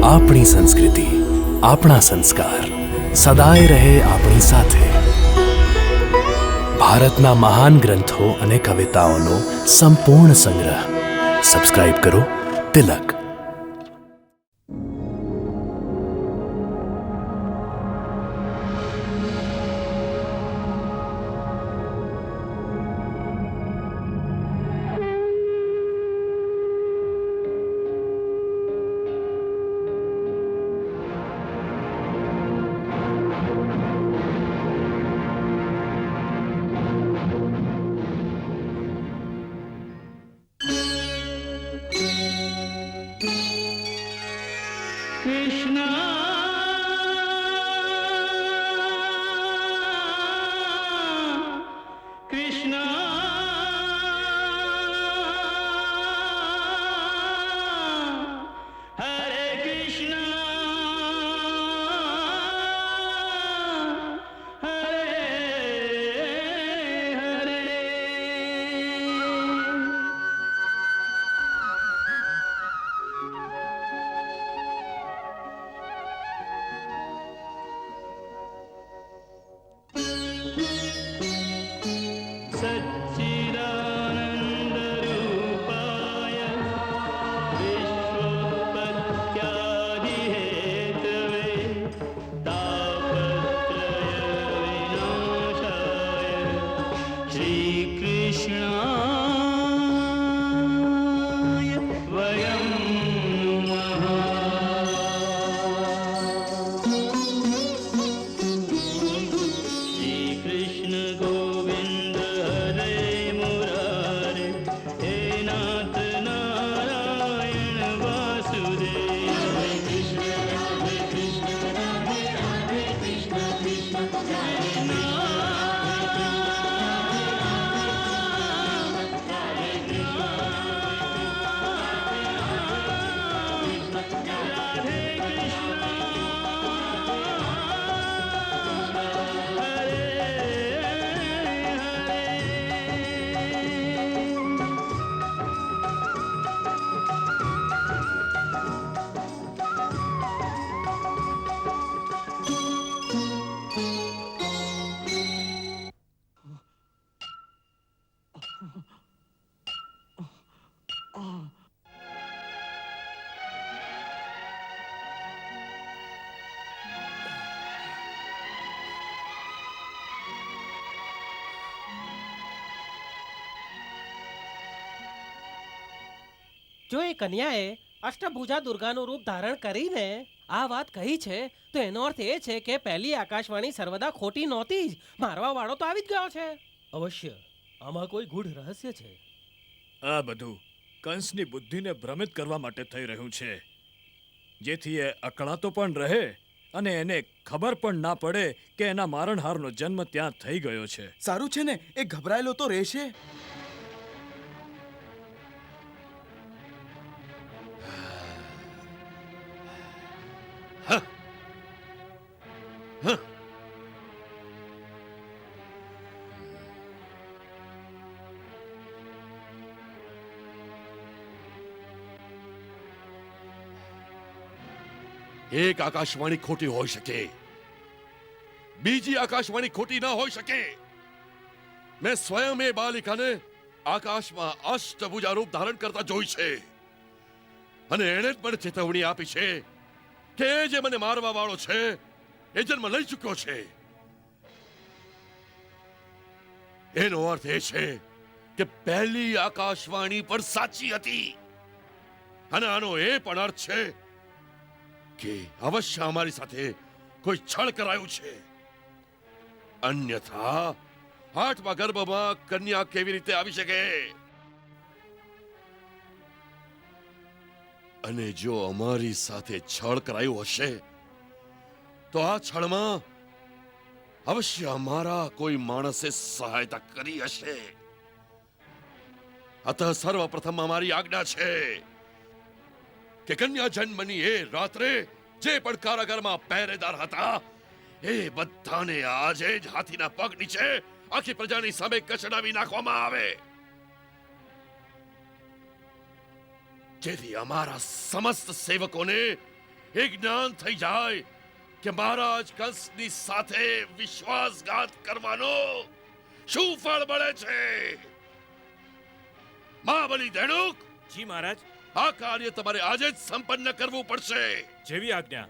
આપણી સંસ્કૃતિ, આપણા સંસ્કાર સદાય રહે આપણી સાથે. ભારતના મહાન ગ્રંથો અને કવિતાઓનો સંપૂર્ણ સંગ્રહ. સબસ્ક્રાઇબ કરો તિલક. જો એ કન્યાએ અષ્ટભુજા દુર્ગાનું રૂપ ધારણ કરીને આ વાત કહી છે તો એનો અર્થ એ છે કે પહેલી આકાશવાણી સર્વદા ખોટી નહોતી જ. મારવા વાળો તો આવી જ ગયો છે. અવશ્ય આમાં કોઈ ગૂઢ રહસ્ય છે. આ બધું કંસની બુદ્ધિને ભ્રમિત કરવા માટે થઈ રહ્યું છે, જેથી એ અકળાતો પણ રહે અને એને ખબર પણ ના પડે કે એના મારણહારનો જન્મ ત્યાં થઈ ગયો છે. સારું છે ને, એ ગભરાયેલો તો રહેશે. એક આકાશવાણી ખોટી હોઈ શકે, બીજી આકાશવાણી ખોટી ન હોઈ શકે. મેં સ્વયં એ બાલિકાને આકાશમાં અષ્ટભુજા રૂપ ધારણ કરતા જોઈ છે, અને એણે જ મને ચેતવણી આપી છે કે જે મને મારવા વાળો છે એ જન્મ લઈ ચૂક્યો છે. એનો અર્થ એ છે કે પહેલી આકાશવાણી પણ સાચી હતી, અને આનો એ પણ અર્થ છે કે અવશ્ય અમારી સાથે કોઈ છળ કરાયું છે. અન્યથા 8મા ગર્ભમાં કન્યા કેવી રીતે આવી શકે? અને જો અમારી સાથે છળ કરાયું હશે તો આ છળમાં અવશ્ય અમારા કોઈ માણસે સહાયતા કરી હશે. અતઃ સર્વપ્રથમ અમારી આજ્ઞા છે કે કન્યા જન્મની એ રાત્રે જે પણ કારાગારમાં પહેરેદાર હતા એ બધાને આજે જ હાથીના પગ નીચે આખી પ્રજાની સામે કચડાવી નાખવામાં આવે, જેથી અમારા સમસ્ત સેવકોને એ જ્ઞાન થઈ જાય કે મહારાજ કંસની સાથે વિશ્વાસઘાત કરવાનો શું ફળ મળે છે. મહાબલી ધેનુક, જી મહારાજ, આ કાર્ય તમારે આજે જ સંપન્ન કરવું પડશે. જેવી આજ્ઞા.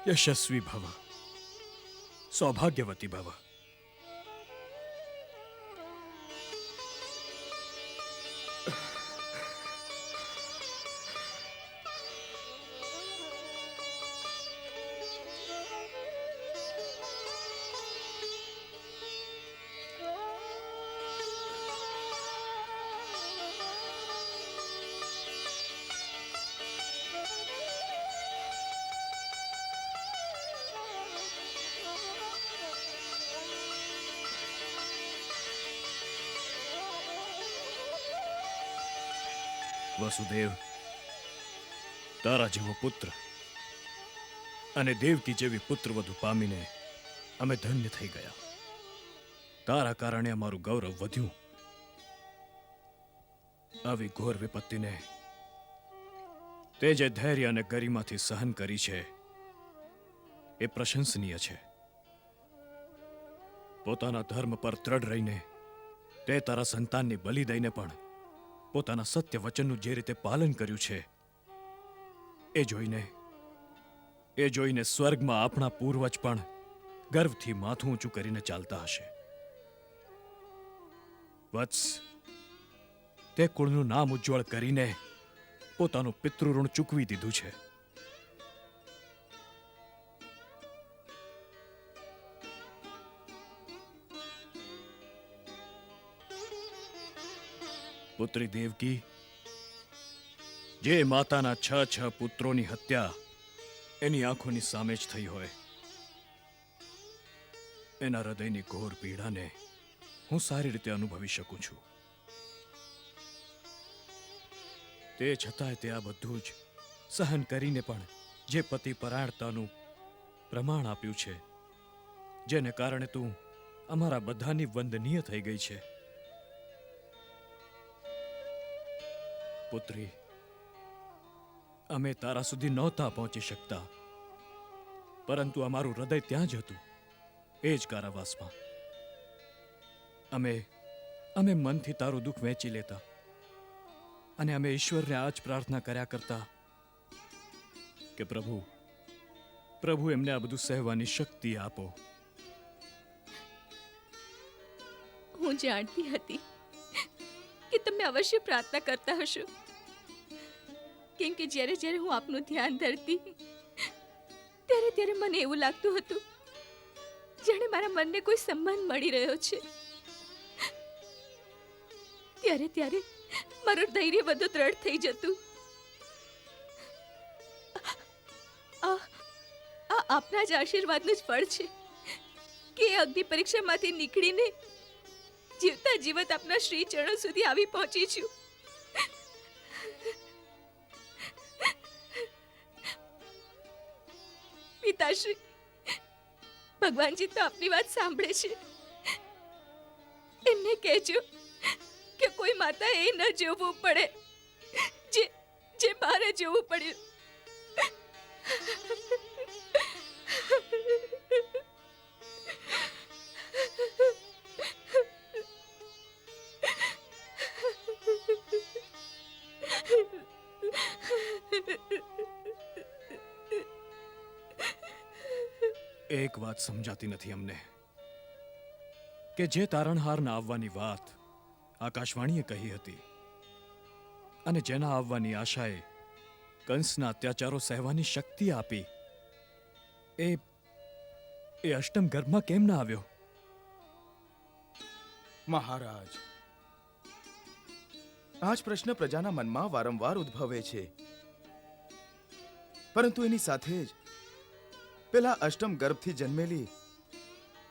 યશસ્વી ભવ, સૌભાગ્યવતી ભવ. વસુદેવ, તારા જેવો પુત્ર અને દેવકી જેવી પુત્રવધુ પામીને અમે ધન્ય થઈ ગયા. તારા કારણે અમારું ગૌરવ વધ્યું. આવી ઘોર વિપત્તિને તે જે ધૈર્ય અને ગરિમાથી સહન કરી છે એ પ્રશંસનીય છે. પોતાના ધર્મ પર દ્રઢ રહીને તે તારા સંતાનની બલિ દઈને પણ પોતાના સત્ય વચનનું જે રીતે પાલન કર્યું છે એ જોઈને સ્વર્ગમાં આપણા પૂર્વજ પણ ગર્વથી માથું ઊંચું કરીને ચાલતા હશે. વત્સ, તે કુળનું નામ ઉજ્જવળ કરીને પોતાનું પિતૃઋણ ચૂકવી દીધું છે. પુત્રી દેવકી, જે માતાના 6 પુત્રોની હત્યા એની આંખોની સામે જ થઈ હોય, એના હૃદયની ઘોર પીડાને હું સારી રીતે અનુભવી શકું છું. તે છતાંય તે આ બધું જ સહન કરીને પણ જે પતિ પરાયણતાનું પ્રમાણ આપ્યું છે, જેને કારણે તું અમારા બધાની વંદનીય થઈ ગઈ છે. પુત્રી, અમે તારા સુધી નહોતા પહોંચી શકતા, પરંતુ અમારું હૃદય ત્યાં જ હતું, એ જ કારાવાસમાં. અમે મનથી તારું દુઃખ વહેંચી લેતા અને અમે ઈશ્વરને આ જ પ્રાર્થના કર્યા કરતા કે પ્રભુ એમને આ બધું સહેવાની શક્તિ આપો. હું જાણતી હતી કે તમે અવશ્ય પ્રાર્થના કરતા હશો, કેમ કે જ્યારે જ્યારે હું આપનું ધ્યાન ધરતી ત્યારે મને એવું લાગતું હતું જાણે મારા મનને કોઈ સન્માન મળી રહ્યો છે. ત્યારે મારું ધૈર્ય વધુ દ્રઢ થઈ જતું. આ આપના જ આશીર્વાદનું જ ફળ છે કે અગ્નિ પરીક્ષામાંથી નીકળીને જીવતા જીવત આપના શ્રી ચરણો સુધી આવી પહોંચી છું. પિતાશ્રી, ભગવાનજી તો આપની વાત સાંભળે છે. એમને કહેજો કે કોઈ માતા એ ન જોવું પડે જે મારે જોવું પડ્યું. એક વાત સમજાતી નથી અમને કે જે તારણહારના આવવાની વાત આકાશવાણીએ કહી હતી અને જેના આવવાની આશાએ કંસના અત્યાચારો સહેવાની શક્તિ આપી, એ અષ્ટમ ગર્ભમાં કેમ ના આવ્યો? મહારાજ, આ જ પ્રશ્ન પ્રજાના મનમાં વારંવાર ઉદ્ભવે છે, પરંતુ એની સાથે જ પેલા અષ્ટમ ગર્ભથી જન્મેલી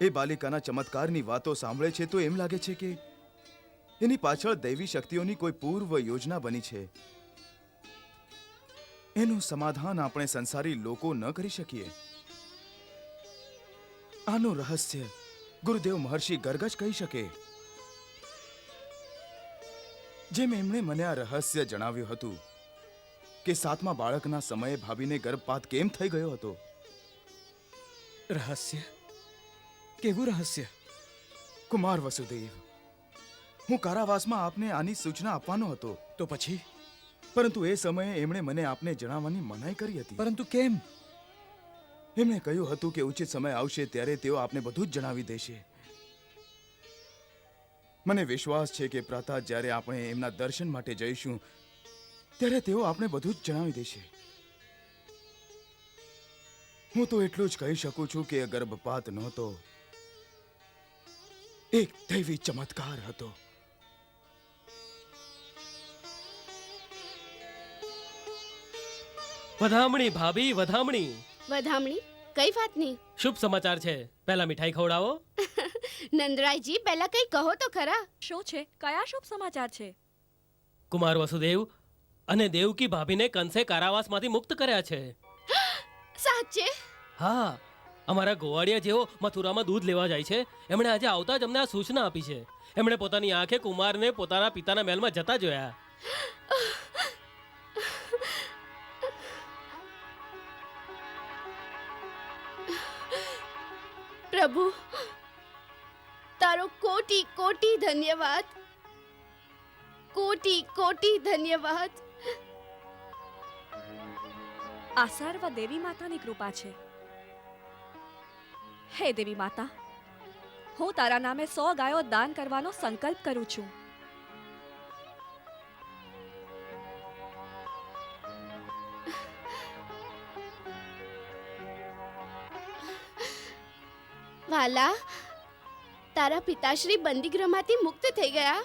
એ બાલિકાના ચમત્કારની વાતો સાંભળે છે તો એમ લાગે છે કે એની પાછળ દૈવી શક્તિઓની કોઈ પૂર્વ યોજના બની છે. એનું સમાધાન આપણે સંસારી લોકો ન કરી શકીએ. આનું રહસ્ય ગુરુદેવ મહર્ષિ ગર્ગ જ કહી શકે. જેમ એમણે મને આ રહસ્ય જણાવ્યું હતું કે 7મા બાળકના સમયે ભાભીને ગર્ભપાત કેમ થઈ ગયો હતો, રહસ્ય? કેવું રહસ્ય? કુમાર વસુદેવ, હું કારાવાસમાં આપને આની સૂચના આપવાનો હતો, તો પછી? પરંતુ એ સમયે એમણે મને આપને જણાવવાની મનાઈ કરી હતી. પરંતુ કેમ? એમણે કહ્યું હતું કે ઉચિત સમય આવશે ત્યારે તેઓ આપને બધું જ જણાવી દેશે. મને વિશ્વાસ છે કે પ્રાતઃ જ્યારે આપણે એમના દર્શન માટે જઈશું ત્યારે તેઓ આપણે બધું જ જણાવી દેશે. હું તો એટલું જ કહી શકું છું કે ગર્ભપાત નહોતો, એક દૈવી ચમત્કાર હતો. વધામણી ભાભી, વધામણી. વધામણી કઈ વાતની? શુભ સમાચાર છે. પહેલા મીઠાઈ ખવડાવો. નંદરાયજી પહેલા કઈ કહો તો ખરા. શું છે? કયા શુભ સમાચાર છે? કુમાર વસુદેવ અને દેવકી ભાભીને કંસે કારાવાસમાંથી મુક્ત કર્યા છે. સાચે? હા, અમારા ગોવાળિયા જેવો મથુરામાં દૂધ લેવા જાય છે, એમણે આજે આવતા જ અમને આ સૂચના આપી છે. એમણે પોતાની આંખે કુમારને પોતાના પિતાના મહેલમાં જતા જોયા. પ્રભુ, તારો કોટી કોટી ધન્યવાદ, કોટી કોટી ધન્યવાદ. આ સર્વ દેવી માતાની કૃપા છે. હે દેવી માતા, હું તારા નામે 100 ગાયો દાન કરવાનો સંકલ્પ કરું છું. વાલા, તારા પિતાશ્રી બંદીગૃહમાંથી મુક્ત થઈ ગયા.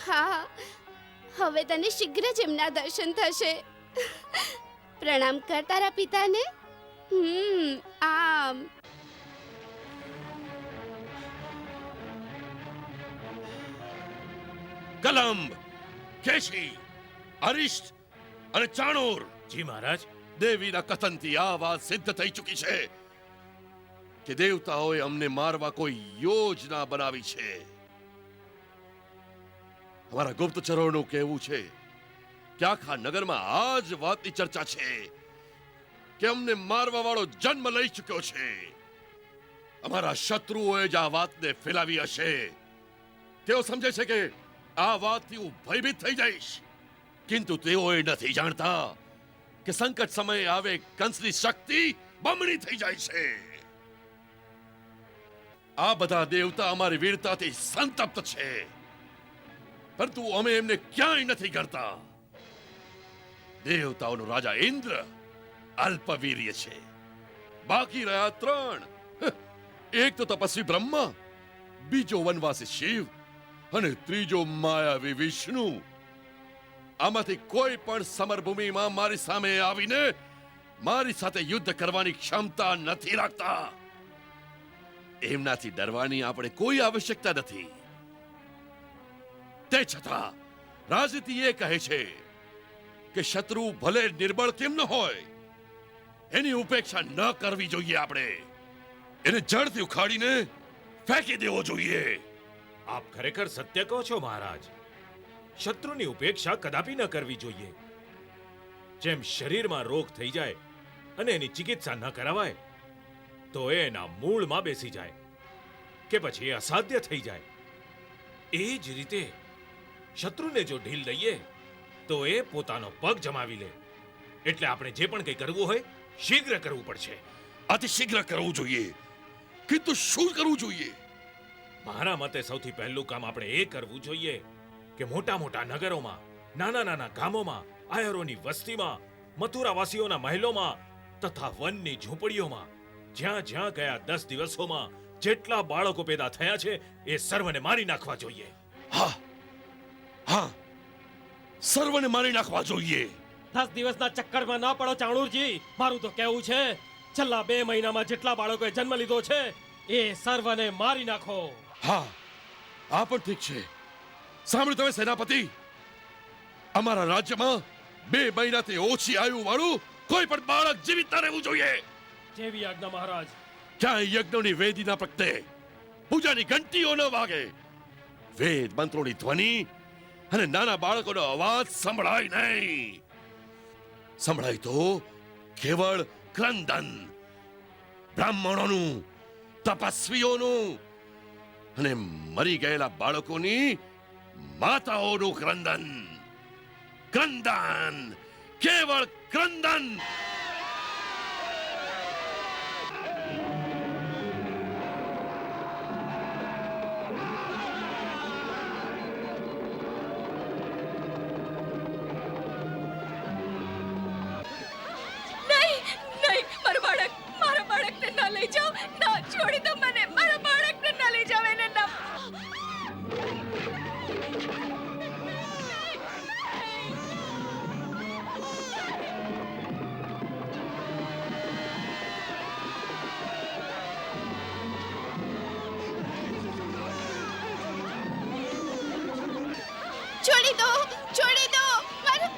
હા, હવે તને શીઘ્ર જ એમના દર્શન થશે. પ્રણામ કર તારા પિતાને. આમ. કલંબ, કેશી, અરિષ્ટ અને ચાણૂર, જી મહારાજ. દેવીના કથનથી આ વાત સિદ્ધ થઈ ચૂકી છે કે દેવતાઓએ અમને મારવા કોઈ યોજના બનાવી છે. અમારા ગુપ્તચરોનું કહેવું છે કે આખા નગરમાં આ જ વાતની ચર્ચા છે કે અમને મારવા વાળો જન્મ લઈ ચૂક્યો છે. અમારા શત્રુઓએ જ આ વાતને ફેલાવી હશે. તેઓ સમજે છે કે આ વાતથી હું ભયભીત થઈ જઈશ, કિંતુ તેઓ એ નથી જાણતા કે સંકટ સમયે આવે કંસની શક્તિ બમણી થઈ જાય છે. આ બધા દેવતા અમારી વીરતાથી સંતપ્ત છે, પરંતુ અમે એમને ક્યાંય નથી કરતા. દેવતાઓનો રાજા ઇન્દ્ર અલ્પવીર્ય છે. બાકી રહ્યા 3. એક તો તપસ્વી બ્રહ્મા, બીજો વનવાસી શિવ અને ત્રીજો માયાવી વિષ્ણુ. આમાંથી કોઈ પણ સમરભૂમિમાં મારી સામે આવીને મારી સાથે યુદ્ધ કરવાની ક્ષમતા નથી રાખતા. એમનાથી ડરવાની આપણે કોઈ આવશ્યકતા નથી. તે છતાં રાજનીતિ એ કહે છે કે શત્રુ ભલે નિર્બળ કેમ ન હોય, એની ઉપેક્ષા ન કરવી જોઈએ. આપણે એને જડથી ઉખાડીને ફેંકી દેવો જોઈએ. આપ ખરેખર સત્ય કહો છો મહારાજ. શત્રુની ઉપેક્ષા કદાપી ન કરવી જોઈએ. જેમ શરીરમાં રોગ થઈ જાય અને એની ચિકિત્સા ન કરાવાય તો એ એના મૂળમાં બેસી જાય કે પછી એ અસાધ્ય થઈ જાય, એ જ રીતે શત્રુને જો ઢીલ દઈએ તો એ પોતાનો પગ જમાવી લે. એટલે આપણે જે પણ કંઈ કરવું હોય શીઘ્ર કરવું પડશે. અતિ શીઘ્ર કરવું જોઈએ, কিন্তু શું કરવું જોઈએ? મારા મતે સૌથી પહેલું કામ આપણે એ કરવું જોઈએ કે મોટા મોટા નગરોમાં, નાના નાના ગામોમાં, આયરોની વસ્તીમાં, મથુરાવાસીઓના મહેલોમાં તથા વનની ઝૂંપડીઓમાં જ્યાં જ્યાં ગયા 10 દિવસોમાં જેટલા બાળકો પેદા થયા છે એ સર્વને મારી નાખવા જોઈએ. હા હા, સર્વને મારી નાખવા જોઈએ. 10 દિવસના ચક્કરમાં ના પડો ચાણૂરજી. મારું તો કહેવું છે છેલ્લા 2 મહિનામાં જેટલા બાળકોએ જન્મ લીધો છે એ સર્વને મારી નાખો. હા, આ પણ ઠીક છે. સાંભળો તમે સેનાપતિ, અમારા રાજ્યમાં 2 મહિનાથી ઓછી આયુ વાળું કોઈ પણ બાળક જીવિત ન રહેવું જોઈએ. જેવી આજ્ઞા મહારાજ. ક્યાંય યજ્ઞોની વેદી ના પ્રગટે, પૂજાની ઘંટીઓ ન વાગે, વેદ મંત્રોની ધ્વનિ અને નાના બાળકોનો અવાજ સંભળાય નહીં. સંભળાય તો કેવળ ક્રંદન, બ્રાહ્મણોનું, તપસ્વીઓનું અને મરી ગયેલા બાળકોની માતાઓનું ક્રંદન. ક્રંદન, કેવળ ક્રંદન. નહીં નહીં, મારા બાળકને ના લઈ જાઓ. ના, છોડી દો મને. મારા બાળકને ના લઈ જાઓ. એને ના. છોડી દો, છોડી દો મારું.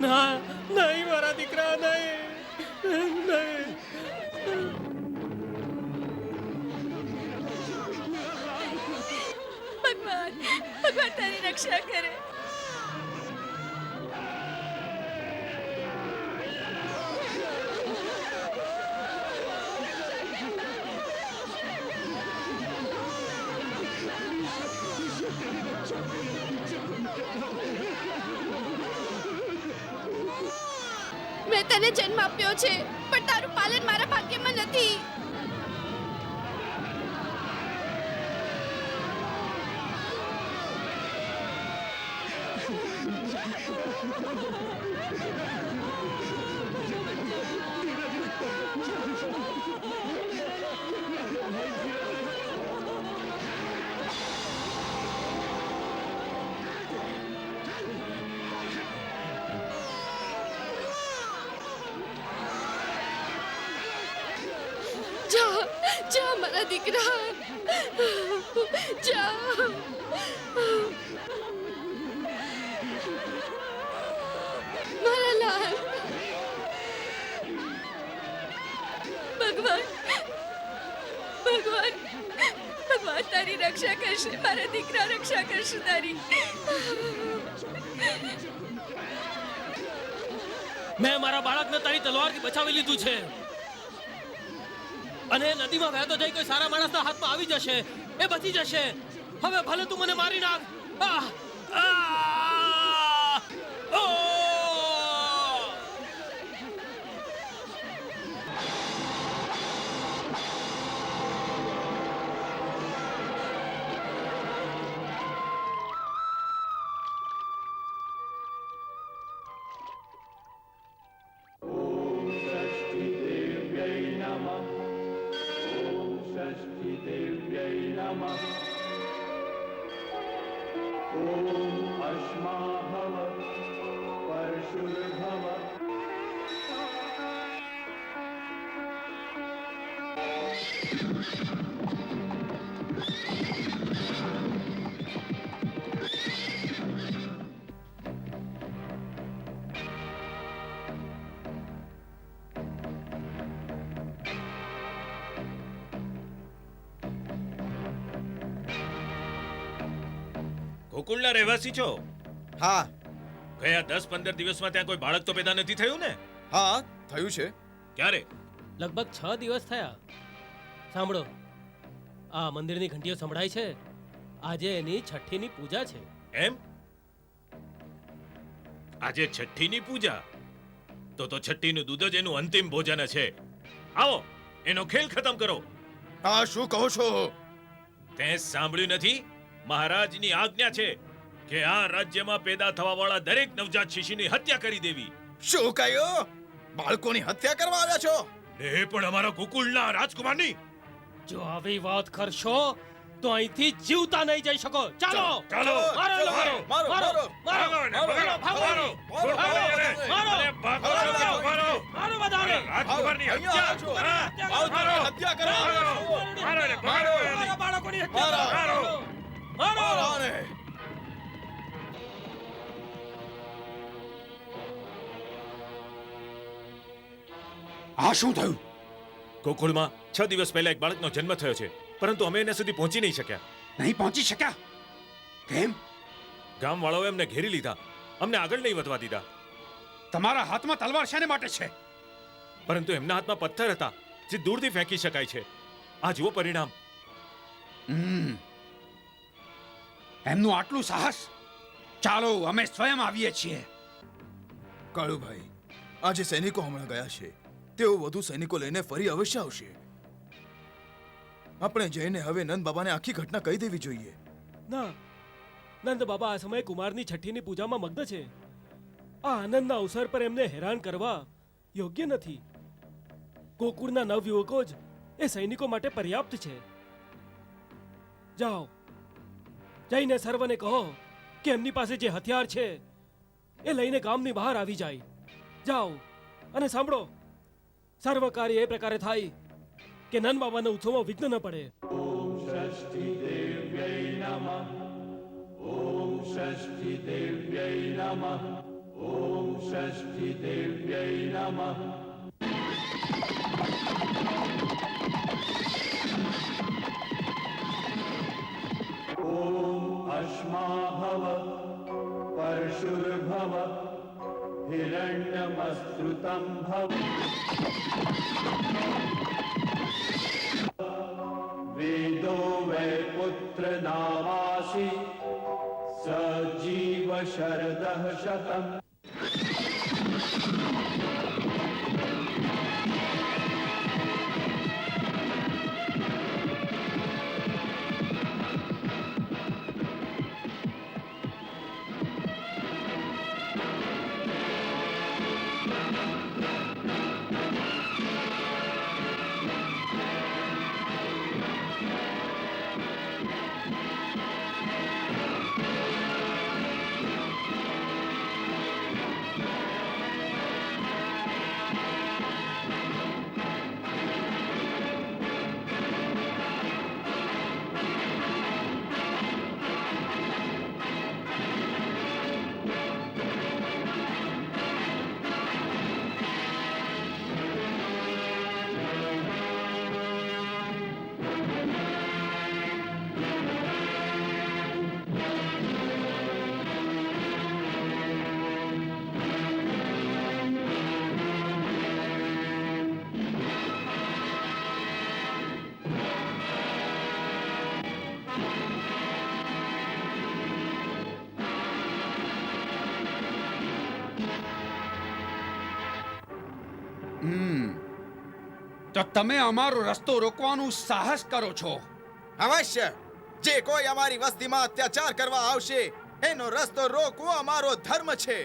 ના, નહીં મારા દીકરા, નહીં નહીં. ભગવાન, ભગવાન તારી રક્ષા કરે. મેં તને જન્મ આપ્યો છે, પણ તારું પાલન મારા ભાગ્યમાં નથી. જા, જા મારા દીકરા, જા. મારા લાલ. ભગવાન, ભગવાન, ભગવાન તારી રક્ષા કરશે. મારા દીકરા રક્ષા કરશે તારી. મેં મારા બાળકને તારી તલવારથી બચાવી લીધું છે, અને નદીમાં વહેતો જઈ કોઈ સારા માણસના હાથમાં આવી જશે, એ બચી જશે. હવે ભલે તું મને મારી નાખ. Om ગોકુળના રહેવાસી છો? હા ગયા 10-15 દિવસમાં ત્યાં કોઈ બાળક તો પેદા નથી થયું ને? હા થયું છે. ક્યારે? લગભગ 6 દિવસ થયા. સાંભળો, આ મંદિરની ઘંટીઓ સંભળાય છે. આજે એની છઠ્ઠીની પૂજા છે. એમ? આજે છઠ્ઠીની પૂજા? તો છઠ્ઠીનું દૂધ જ એનું અંતિમ ભોજન છે. આવો, એનો ખેલ ખતમ કરો. આ શું કહો છો? તે સાંભળ્યું નથી? મહારાજની આજ્ઞા છે કે આ રાજ્યમાં પેદા થવાવાળા દરેક નવજાત શિશુની હત્યા કરી દેવી. શું કહ્યું? બાળકોની હત્યા કરવા આવ્યા છો? એ પણ અમારા ગોકુળના રાજકુમારની. જો આવી વાત કરશો તો અહીંથી જીવતા નહીં જઈ શકો. ચાલો ચાલો, મારો ચાલો, મારો મારો, મારો મારો, મારો ભાગો મારો મારો બધાને રાજકુમારની અહીંયા હત્યા. આવો છો. હા, બાળકોની હત્યા કરવા મારો બાળકોની હત્યા કરો. મારો અરે આ શું થયું? ગોકુળમાં 6 દિવસ પહેલા એક બાળકનો જન્મ થયો છે, પરંતુ અમે એના સુધી પહોંચી નહીં શક્યા. નહીં પહોંચી શક્યા? કેમ? ગામવાળાઓએ અમને ઘેરી લીધા, અમને આગળ નહીં વધવા દીધા. તમારા હાથમાં તલવાર શાને માટે છે? પરંતુ એમના હાથમાં પથ્થર હતા જે દૂરથી ફેંકી શકાય છે. આ જુઓ પરિણામ. એમનું આટલું સાહસ! ચાલો, અમે સ્વયં આવીએ છીએ. કાળુભાઈ, આજે સૈનિકો હમણાં ગયા છે. તેઓ વધુ સૈનિકો લઈને ફરી અવશ્ય આવશે. આપણે જઈને હવે નંદ બાબાને આખી ઘટના કહી દેવી જોઈએ. ના, નંદ બાબા આ સમયે કુમારની છઠ્ઠીની પૂજામાં મગ્ન છે. આ આનંદના અવસર પર એમને હેરાન કરવા યોગ્ય નથી. ગોકુળના નવયુવકો જ એ સૈનિકો માટે પર્યાપ્ત છે. જાઓ, જઈને સર્વને કહો કે એમની પાસે જે હથિયાર છે એ લઈને ગામની બહાર આવી જાય. જાઓ અને સાંભળો, સર્વ કાર્ય એ પ્રકારે થાય કે નંદ બાબાના ઉત્સવમાં વિઘ્ન ન પડે. अश्माभव परशुर्भव हिरण्यमस्त्रुतं भव वेदो वै पुत्र नामासि सजीव शरदः शतम्. તો તમે અમારો રસ્તો રોકવાનું સાહસ કરો છો? અવશ્ય. જે કોઈ અમારી વસ્તીમાં અત્યાચાર કરવા આવશે એનો રસ્તો રોકવો અમારો ધર્મ છે.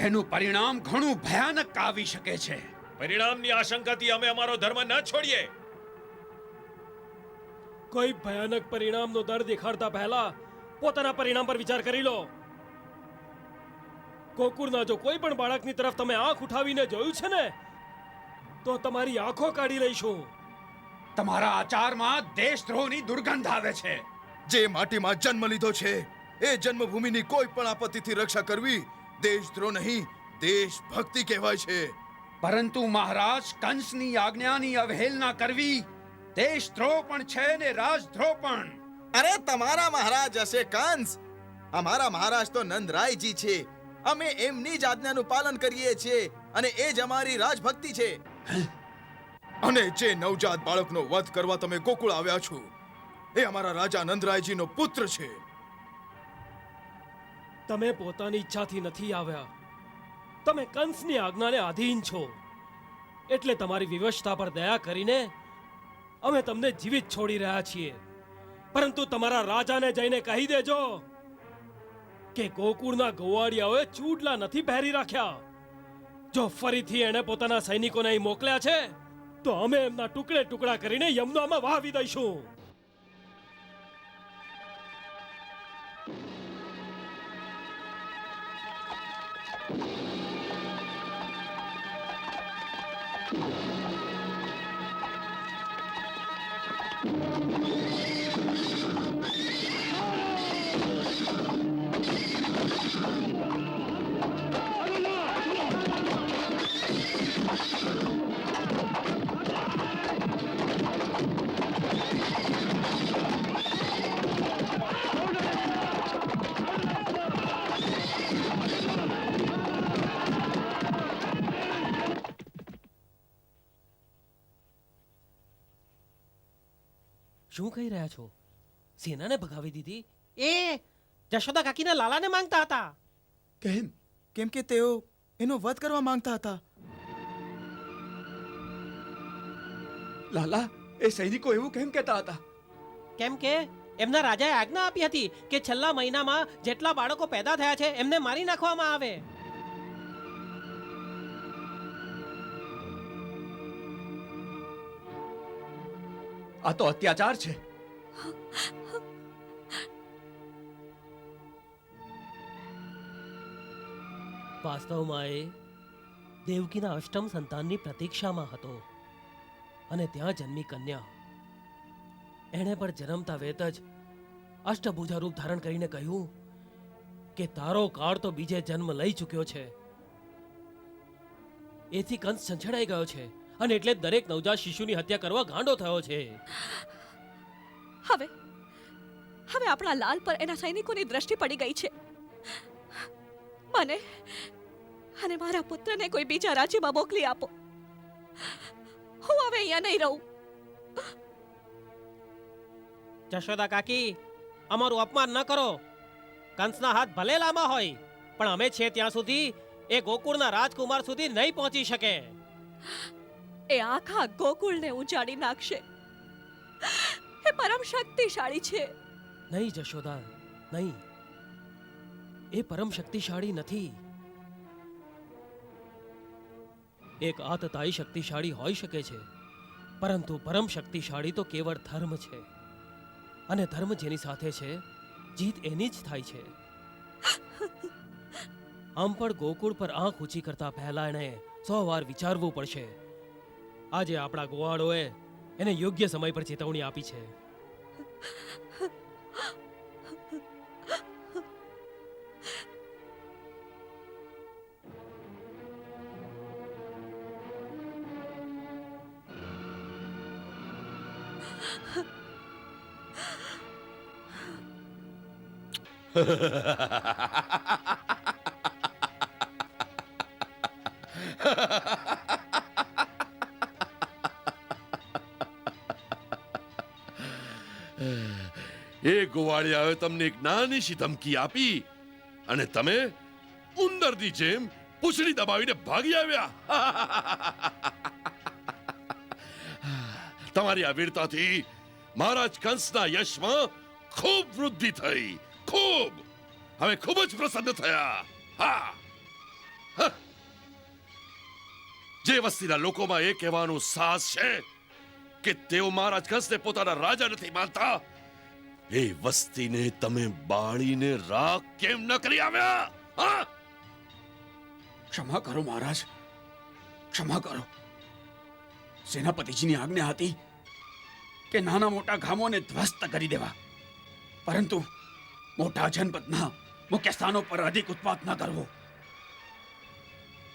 એનું પરિણામ ઘણું ભયાનક આવી શકે છે. પરિણામની આશંકાથી અમે અમારો ધર્મ ન છોડીએ. કોઈ ભયાનક પરિણામનો દર દેખાડતા પહેલા પોતાના પરિણામ પર વિચાર કરી લો. ગોકુળના જો કોઈ પણ બાળકની તરફ તમે આંખ ઉઠાવીને જોયું છે ને, તો તમારી આંખો કાઢી લઈશું. તમારા આચારમાં દેશદ્રોહની દુર્ગંધ આવે છે. જે માટીમાં જન્મ લીધો છે એ જન્મભૂમિની કોઈ પણ આપત્તિથી રક્ષા કરવી દેશદ્રોહ નહીં, દેશભક્તિ કહેવાય છે. પરંતુ મહારાજ, કંસની આજ્ઞાની અવહેલના કરવી દેશદ્રોહ પણ છે ને રાજદ્રોહ પણ. અરે તમારા મહારાજ હશે કંસ, અમારા મહારાજ તો નંદરાયજી છે. અમે એમની જ આજ્ઞાનું પાલન કરીએ છીએ અને એ જ અમારી રાજભક્તિ છે. અને જે નવજાત બાળકનો વધ કરવા તમે ગોકુળ આવ્યા છો એ અમારા રાજા નંદરાયજીનો પુત્ર છે. તમે પોતાની ઈચ્છાથી નથી આવ્યા, તમે કંસની આજ્ઞાને આધીન છો. એટલે તમારી વિવશતા પર દયા કરીને અમે તમને જીવિત છોડી રહ્યા છીએ. પરંતુ તમારા રાજાને જઈને કહી દેજો કે ગોકુળના ગોવાળિયાઓએ ચૂડલા નથી પહેરી રાખ્યા. જો ફરીથી એણે પોતાના સૈનિકોને અહીં મોકલ્યા છે તો અમે એમના ટુકડે ટુકડા કરીને યમુનામાં વહાવી દઈશું. શું કહી રહ્યા છો? સેનાને ભગાવી દીધી? એ જશોદા કાકીના લાલાને માંગતા હતા. કેમ? કેમ કે તેઓ એનો વધ કરવા માંગતા હતા. લાલા, એ સૈનિકો એવું કેમ કહેતા હતા? કેમ કે એમના રાજાએ આજ્ઞા આપી હતી કે છેલ્લા મહિનામાં જેટલા બાળકો પેદા થયા છે એમને મારી નાખવામાં આવે. આ તો અત્યાચાર છે. વાસ્તવમાં એ દેવકીના અષ્ટમ સંતાનની પ્રતીક્ષામાં હતો અને ત્યાં જન્મી કન્યા. એણે પણ જન્મતા વેત જ અષ્ટભુજા રૂપ ધારણ કરીને કહ્યું કે તારો કાળ તો બીજે જન્મ લઈ ચૂક્યો છે. એથી કંસ સંછેડાઈ ગયો છે અને એટલે દરેક નવજાત શિશુની હત્યા કરવા ગાંડો થયો છે. હવે હવે આપણા લાલ પર એના સૈનિકોની દ્રષ્ટિ પડી ગઈ છે. મને અને મારા પુત્રને કોઈ બીજા રાજ્યમાં મોકલી આપો. હું હવે અહીંયા નહીં રહું. જશોદા કાકી, અમારું અપમાન ન કરો. કંસના હાથ ભલે લાંબા હોય પણ અમે છે ત્યાં સુધી એ ગોકુળના રાજકુમાર સુધી નહીં પહોંચી શકે. એ આખા ગોકુળને ઉજાડી નાખશે. એ પરમ શક્તિશાળી છે. નહીં જશોદા, નહીં. એ પરમ શક્તિશાળી નથી. એક આતતાઈ શક્તિશાળી હોઈ શકે છે, પરંતુ પરમ શક્તિશાળી તો કેવળ ધર્મ છે. અને ધર્મ જેની સાથે છે, જીત એની જ થાય છે. આમ પણ ગોકુળ પર આંખ ઊંચી કરતા પહેલા એણે 100 વાર વિચારવું પડશે. આજે આપણા ગોવાળોએ એને યોગ્ય સમય પર ચેતવણી આપી છે. એ ગોવાળિયાએ તમને એક નાની સી ધમકી આપી અને તમે ઉંદરની જેમ પૂંછડી દબાવીને ભાગી આવ્યા. તમારી આ વીરતાથી મહારાજ કંસના યશમાં ખૂબ વૃદ્ધિ થઈ. ખૂબ. હવે ખૂબ જ પ્રસન્ન થયા. હા. જે વસ્તીના લોકોમાં એ કહેવાનું સાહસ છે કે તેઓ મહારાજ કંસને પોતાના રાજા નથી માનતા, એ વસ્તીને તમે બાળીને રાખ કેમ ન કરી આવ્યા? હા? ક્ષમા કરો મહારાજ, ક્ષમા કરો. સેનાપતિજીની આજ્ઞા હતી કે નાના મોટા ગામોને ધ્વસ્ત કરી દેવા, પરંતુ મોટા જનપદના મુખ્ય સ્થાનો પર અધિક ઉત્પાત ન કરવો.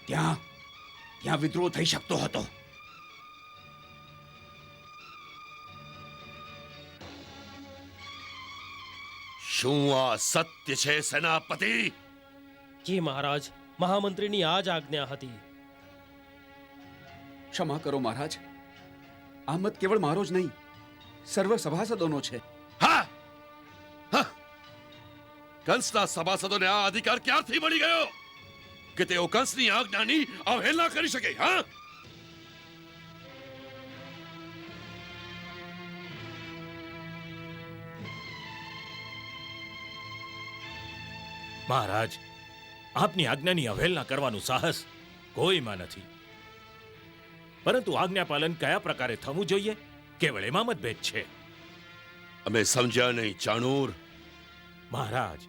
ત્યાં વિદ્રોહ થઈ શકતો હતો. શું આ સત્ય છે સેનાપતિ? જી મહારાજ, મહામંત્રીની આ જ આજ્ઞા હતી. ક્ષમા કરો મહારાજ, આ મત કેવળ મારો જ નહીં, સર્વ સભાસદોનો છે. હા હા, કંસના સભાસદોને આ અધિકાર ક્યારથી મળી ગયો કે તેઓ કંસની આજ્ઞાની અવહેલના કરી શકે? હા, મહારાજ, આપની આજ્ઞાની અવહેલના કરવાનું સાહસ કોઈમાં નથી. પરંતુ આજ્ઞા પાલન કયા પ્રકારે થવું જોઈએ કેવળ એમાં મતભેદ છે. અમે સમજ્યા નહીં ચાણૂર. મહારાજ,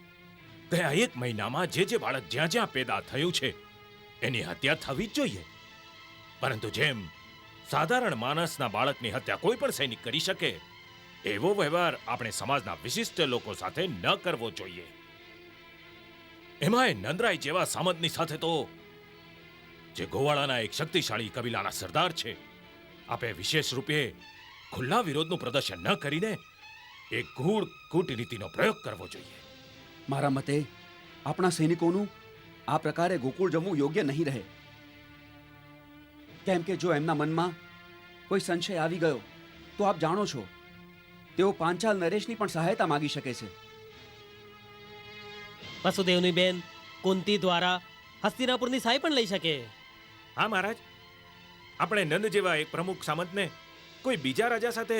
ગયા 1 મહિનામાં જે બાળક જ્યાં જ્યાં પેદા થયું છે એની હત્યા થવી જ જોઈએ. પરંતુ જેમ સાધારણ માણસના બાળકની હત્યા કોઈ પણ સૈનિક કરી શકે એવો વ્યવહાર આપણે સમાજના વિશિષ્ટ લોકો સાથે ન કરવો જોઈએ. એમાંય નંદરાય જેવા સામંતની સાથે તો, જે ગોવાળાના એક શક્તિશાળી કબીલાના સરદાર છે, આપે વિશેષ રૂપે ખુલ્લા વિરોધનું પ્રદર્શન ન કરીને એક ગૂઢ કૂટનીતિનો પ્રયોગ કરવો જોઈએ. મારા મતે આપણા સૈનિકોનું આ પ્રકારે ગોકુળ જવું યોગ્ય નહીં રહે. કેમ કે જો એમના મનમાં કોઈ સંશય આવી ગયો તો આપ જાણો છો, તેઓ પાંચાલ નરેશની પણ સહાયતા માંગી શકે છે. વસુદેવની બેન કુંતી દ્વારા હસ્તિનાપુરની સહાય પણ લઈ શકે. હા મહારાજ, આપણે નંદ જેવા એક પ્રમુખ સામંતને કોઈ બીજા રાજા સાથે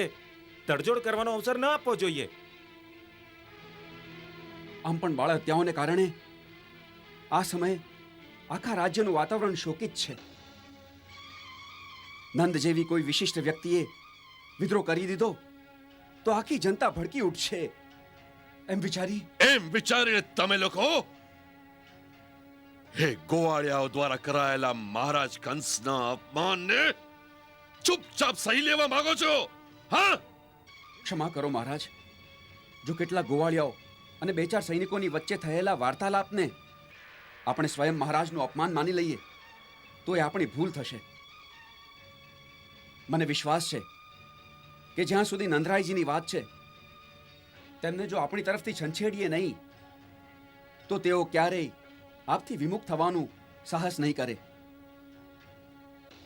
તડજોડ કરવાનો અવસર ન આપવો જોઈએ. આમ પણ બાળ હત્યાઓને કારણે આ સમયે આખા રાજ્યનું વાતાવરણ શોકિત છે. નંદ જેવી કોઈ વિશિષ્ટ વ્યક્તિએ વિદ્રોહ કરી દીધો તો આખી જનતા ભડકી ઉઠશે. એમ વિચારીને તમે લોકો હે ગોવાળિયાઓ દ્વારા કરાયેલા મહારાજ કંસના અપમાનને ચૂપચાપ સહી લેવા માંગો છો? હા, ક્ષમા કરો મહારાજ, જો કેટલાક ગોવાળિયાઓ અને 2-4 સૈનિકોની વચ્ચે થયેલા વાર્તાલાપને આપણે સ્વયં મહારાજનું અપમાન માની લઈએ તો એ આપણી ભૂલ થશે. મને વિશ્વાસ છે કે જ્યાં સુધી નંદરાયજીની વાત છે, તેમને જો આપણી તરફથી છંછેડીએ નહીં તો તેઓ ક્યારેય આપથી વિમુખ થવાનું સાહસ નહીં કરે.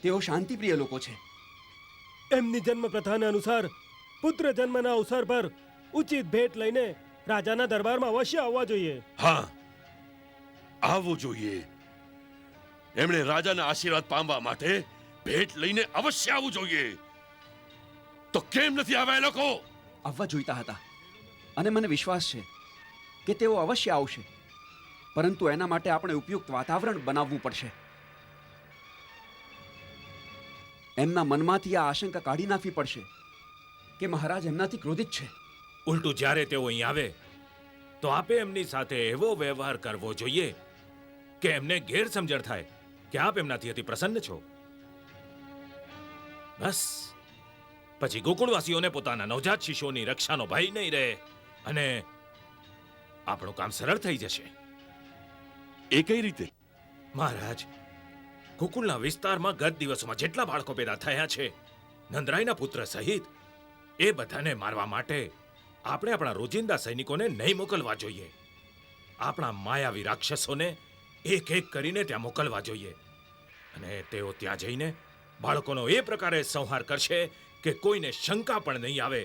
તેઓ શાંતિપ્રિય લોકો છે. એમની જન્મ પ્રથાને અનુસાર પુત્ર જન્મના અવસર પર ઉચિત ભેટ લઈને રાજાના દરબારમાં અવશ્ય આવવા જોઈએ. હા, આવવું જોઈએ. એમણે રાજાના આશીર્વાદ પામવા માટે ભેટ લઈને અવશ્ય આવવું જોઈએ. તો કેમ નથી આવ્યા એ લોકો? આવવા જોઈતા હતા અને મને વિશ્વાસ છે કે તેઓ અવશ્ય આવશે, પરંતુ એના માટે આપણે ઉપયુક્ત વાતાવરણ બનાવવું પડશે. એમના મનમાંથી આ આશંકા કાઢી નાખવી પડશે કે મહારાજ એમનાથી ક્રોધિત છે. ઉલટું જ્યારે તેઓ અહીં આવે તો આપે એમની સાથે એવો વ્યવહાર કરવો જોઈએ કે એમને ગેરસમજણ થાય કે આપ એમનાથી અતિ પ્રસન્ન છો. બસ પછી ગોકુળવાસીઓને પોતાના નવજાત શિશુઓની રક્ષાનો ભય નહીં રહે અને આપણું કામ સરળ થઈ જશે. એ કઈ રીતે? મહારાજ, ગોકુળના વિસ્તારમાં ગત દિવસોમાં જેટલા બાળકો પેદા થયા છે, નંદરાયના પુત્ર સહિત, એ બધાને મારવા માટે આપણે આપણા રોજિંદા સૈનિકોને નહીં મોકલવા જોઈએ. આપણા માયાવી રાક્ષસોને એક એક કરીને ત્યાં મોકલવા જોઈએ અને તેઓ ત્યાં જઈને બાળકોનો એ પ્રકારે સંહાર કરશે કે કોઈને શંકા પણ નહીં આવે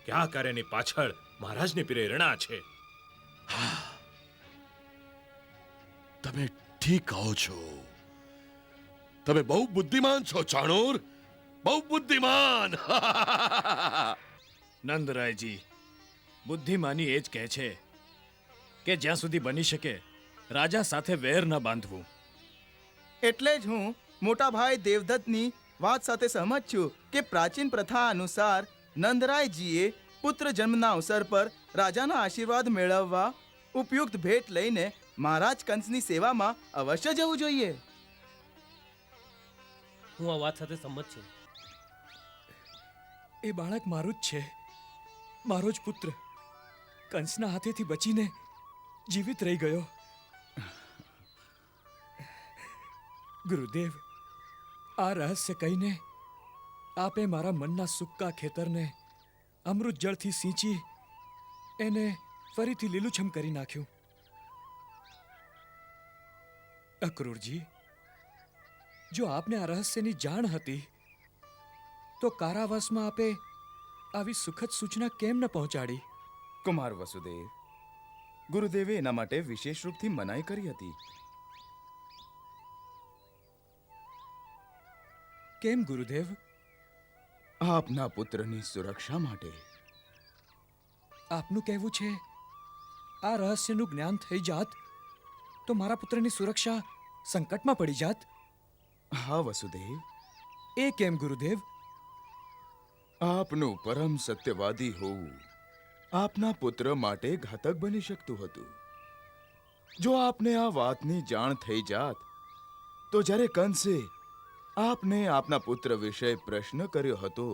કે આ કાર્યની પાછળ મહારાજની પ્રેરણા છે. તમે ઠીક કહો છો. તમે બહુ બુદ્ધિમાન છો ચાણૂર, બહુ બુદ્ધિમાન. નંદરાયજી, બુદ્ધિમાની એ જ કહે છે કે જ્યાં સુધી બની શકે રાજા સાથે વેર ન બાંધવું. એટલે જ હું મોટા ભાઈ દેવદત્તની વાત સાથે સહમત છું કે પ્રાચીન પ્રથા અનુસાર નંદરાયજીએ પુત્ર જન્મના અવસર પર રાજાના આશીર્વાદ મેળવવા ઉપયુક્ત ભેટ લઈને મહારાજ કંસની સેવામાં અવશ્ય જવું જોઈએ. હું આ વાત સાથે સંમત છું. એ બાળક મારું જ છે, મારો જ પુત્ર. કંસના હાથેથી બચીને જીવિત રહી ગયો. ગુરુદેવ, આ રહસ્ય કહીને આપે મારા મનના સૂકા ખેતરને અમૃત જળથી સિંચી એને ફરીથી લીલુંછમ કરી નાખ્યું. અક્રૂરજી, જો આપને આ રહસ્યની જાણ હતી તો કારાવાસમાં આપે આવી સુખદ સૂચના કેમ ન પહોંચાડી? કુમાર વસુદેવ, ગુરુદેવે એના માટે વિશેષ રૂપથી મનાઈ કરી હતી. કેમ ગુરુદેવ? આપના પુત્રની સુરક્ષા માટે. આપનું કહેવું છે આ રહસ્યનું જ્ઞાન થઈ જાત તો મારા પુત્રની સુરક્ષા સંકટમાં પડી જાત? હા વસુદેવ. એ કેમ ગુરુદેવ? આપનું પરમ સત્યવાદી હોવું આપના પુત્ર માટે ઘાતક બની શકતું હતું. જો આપને આ વાતની જાણ થઈ જાત તો જ્યારે કંસે આપને આપના પુત્ર વિશે પ્રશ્ન કર્યો હતો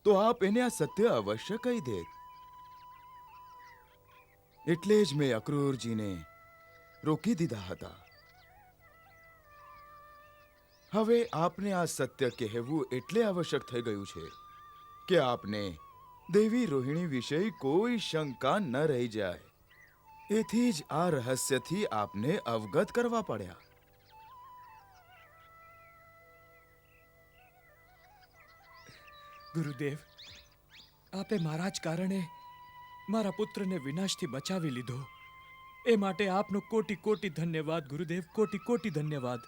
તો આપ એને આ સત્ય અવશ્ય કહી દેત. એટલે જ મેં અક્રૂરજીને રોકી દીધા હતા. હવે આપને આ સત્ય કહેવું એટલે આવશ્યક થઈ ગયું છે કે આપને દેવી રોહિણી વિશે કોઈ શંકા ન રહી જાય. એથી જ આ રહસ્યથી આપને અવગત કરવા પડ્યા. ગુરુદેવ, આપે મારા જ કારણે મારા પુત્રને વિનાશથી બચાવી લીધો. એ માટે આપનો કોટી કોટી ધન્યવાદ ગુરુદેવ, કોટી કોટી ધન્યવાદ.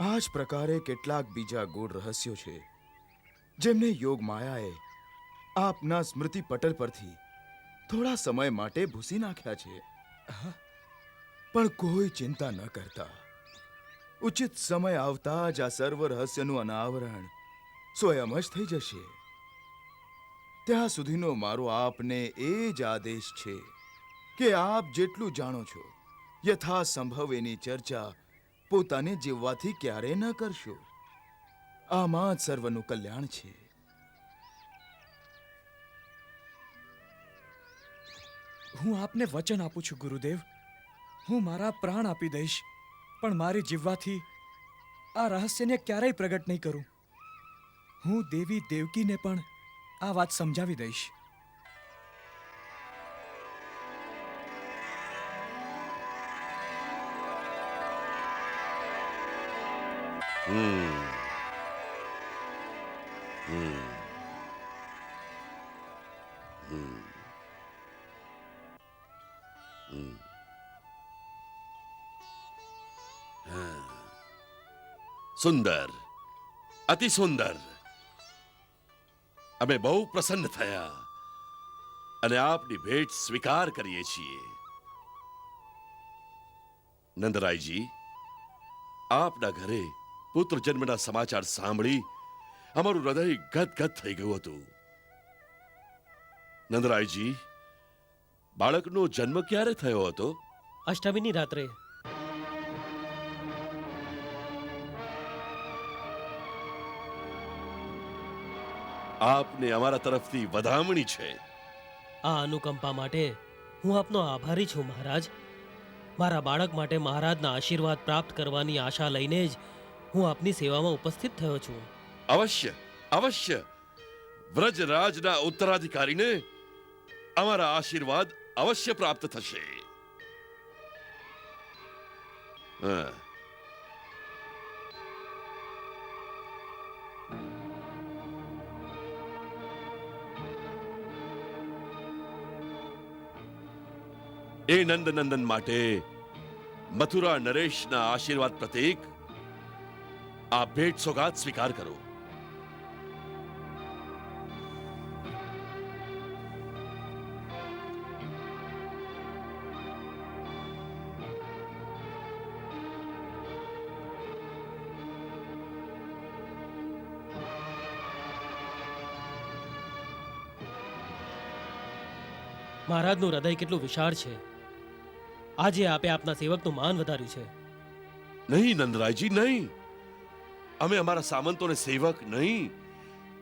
આ જ પ્રકારે કેટલાક બીજા ગૂઢ રહસ્યો છે જેમને યોગ માયાએ આપના સ્મૃતિ પટલ પરથી થોડા સમય માટે ભૂસી નાખ્યા છે. પણ કોઈ ચિંતા ન કરતા. ઉચિત સમય આવતા જ આ સર્વ રહસ્યનું અનાવરણ સ્વયં જ થઈ જશે. ત્યાં સુધીનો મારો આપને એ જ આદેશ છે કે આપ જેટલું જાણો છો યથાસંભવ એની ચર્ચા પોતાને જીવવાથી ક્યારે ન કરશો. આમાં જ સર્વનું કલ્યાણ છે. હું આપને વચન આપું છું ગુરુદેવ, હું મારા પ્રાણ આપી દઈશ પણ મારી જીવવાથી આ રહસ્યને ક્યારેય પ્રગટ નહીં કરું. હું દેવી દેવકીને પણ આ વાત સમજાવી દઈશ. સુંદર, અતિ સુંદર. અમે બહુ પ્રસન્ન થયા અને આપની ભેટ સ્વીકાર કરીએ છીએ. નંદરાયજી, આપના ઘરે પુત્ર જન્મના સમાચાર સાંભળી અમારું હૃદય ગદગદ થઈ ગયું હતું. નંદરાયજી, બાળકનો જન્મ ક્યારે થયો હતો? અષ્ટમીની રાત્રે. આપને અમારા તરફથી વધામણી છે. આ અનુકંપા માટે હું આપનો આભારી છું મહારાજ. મારા બાળક માટે મહારાજના આશીર્વાદ પ્રાપ્ત કરવાની આશા લઈને જ હું આપની સેવામાં ઉપસ્થિત થયો છું. અવશ્ય, અવશ્ય. વ્રજરાજના ઉત્તરાધિકારીને અમારા આશીર્વાદ અવશ્ય પ્રાપ્ત થશે. હા. એ નંદનંદન માટે મથુરા નરેશના આશીર્વાદ પ્રતીક આ ભેટ સોગાદ સ્વીકાર કરો. મહારાજનું હૃદય કેટલું વિશાળ છે. આજે આપે આપના સેવકનું માન વધાર્યું છે. નહીં નંદરાયજી, નહીં. અમે અમારા સામંતોને સેવક નહીં,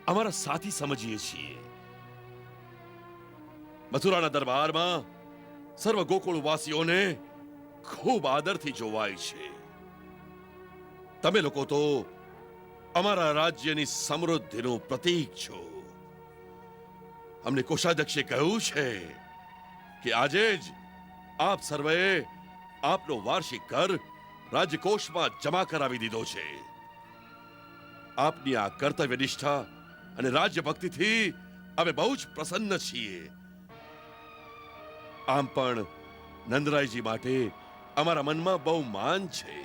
અમારા સાથી સમજીએ છીએ. મથુરાના દરબારમાં સર્વ ગોકુળવાસીઓને ખૂબ આદરથી જોવાય છે. તમે લોકો તો અમારા રાજ્યની સમૃદ્ધિનું પ્રતીક છો. અમને કોષાધ્યક્ષે કહ્યું છે કે આજે જ આપ સર્વે આપનો વાર્ષિક કર રાજકોષમાં જમા કરાવી દીધો છે. આપની આ કર્તવ્ય નિષ્ઠા અને રાજ્ય ભક્તિથી અમે બહુ જ પ્રસન્ન છીએ. આમ પણ નંદરાયજી માટે અમારા મનમાં બહુ માન છે.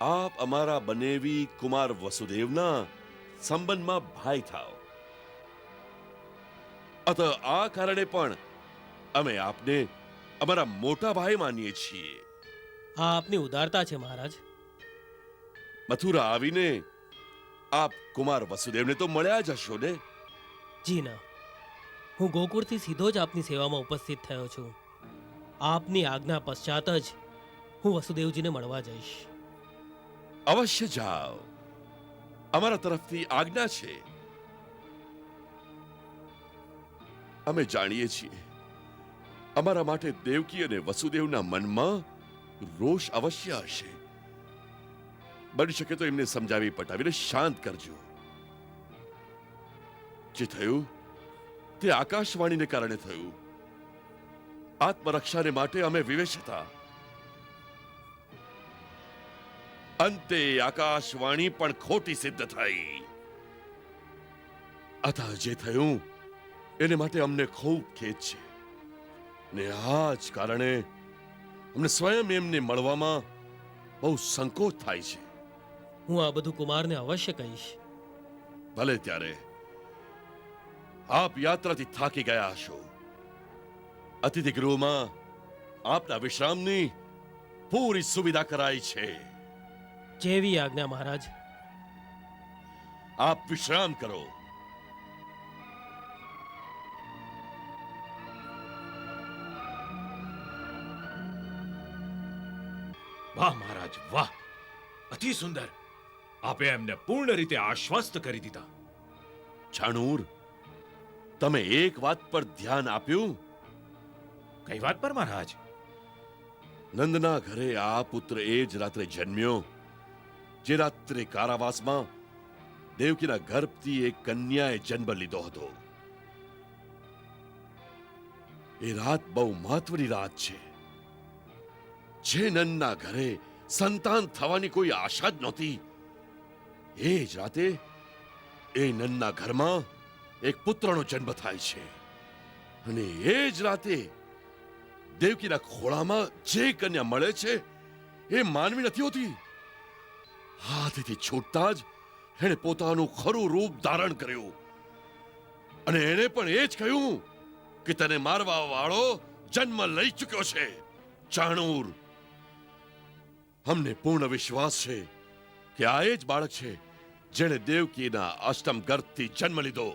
આપ અમારા બનેવી કુમાર વસુદેવના સંબંધમાં ભાઈ થાઓ. અત આ કારણે પણ અમે આપને અમારા મોટા ભાઈ માનીએ છીએ. આ આપની ઉદારતા છે મહારાજ. મથુરા આવીને આપ કુમાર વસુદેવને તો મળ્યા જ હશો ને? જી ના, હું ગોકુળથી સીધો જ આપની સેવામાં ઉપસ્થિત થયો છું. આપની આજ્ઞા પશ્ચાત જ હું વસુદેવજીને મળવા જઈશ. અવશ્ય જાઓ. અમારા તરફથી આજ્ઞા છે. અમે જાણીએ છીએ અમારા માટે દેવકી અને વસુદેવના મનમાં રોષ અવશ્ય હશે. બની શકે તો એમને સમજાવી પટાવીને શાંત કરજો. જે થયું તે આકાશવાણીને કારણે થયું. આત્મરક્ષાને માટે અમે વિવેશ હતા. અંતે આકાશવાણી પણ ખોટી સિદ્ધ થઈ. અતઃ જે થયું એને માટે અમને ખૂબ ખેદ છે ને આ જ કારણે અમને સ્વયં એમને મળવામાં બહુ સંકોચ થાય છે. હું આ બધું કુમારને અવશ્ય કહીશ. ભલે ત્યારે આપ યાત્રાથી થાકી ગયા હશો. અતિથિ ગૃહમાં આપના વિશ્રામની પૂરી સુવિધા કરાઈ છે. જેવી આજ્ઞા મહારાજ. આપ વિશ્રામ કરો. વાહ મહારાજ વાહ, અતિ સુંદર. આપે એમને પૂર્ણ રીતે આશ્વસ્ત કરી દીધા. છાણુર, તમે એક વાત પર ધ્યાન આપ્યું? કઈ વાત પર મહારાજ? નંદના ઘરે આ પુત્ર એ જ રાત્રે જન્મ્યો જે રાત્રે કારાવાસમાં દેવકીના ગર્ભથી એક કન્યાએ જન્મ લીધો હતો. એ રાત બહુ મહત્વની રાત છે. જે નંદના ઘરે સંતાન થવાની કોઈ આશા જ નહોતી, એ જ રાતે એ નંદના ઘરમાં એક પુત્રનો જન્મ થાય છે. અને એ જ રાતે દેવકીના ખોળામાં જે કન્યા મળે છે એ માનવી નથી હોતી. હાથેથી છૂટતા જ એણે પોતાનું ખરું રૂપ ધારણ કર્યું અને એણે પણ એ જ કહ્યું કે તને મારવા વાળો જન્મ લઈ ચૂક્યો છે. ચાણૂર, અમને પૂર્ણ વિશ્વાસ છે કે આ એ જ બાળક છે જેણે દેવકીના અષ્ટમ ગર્ભથી જન્મ લીધો.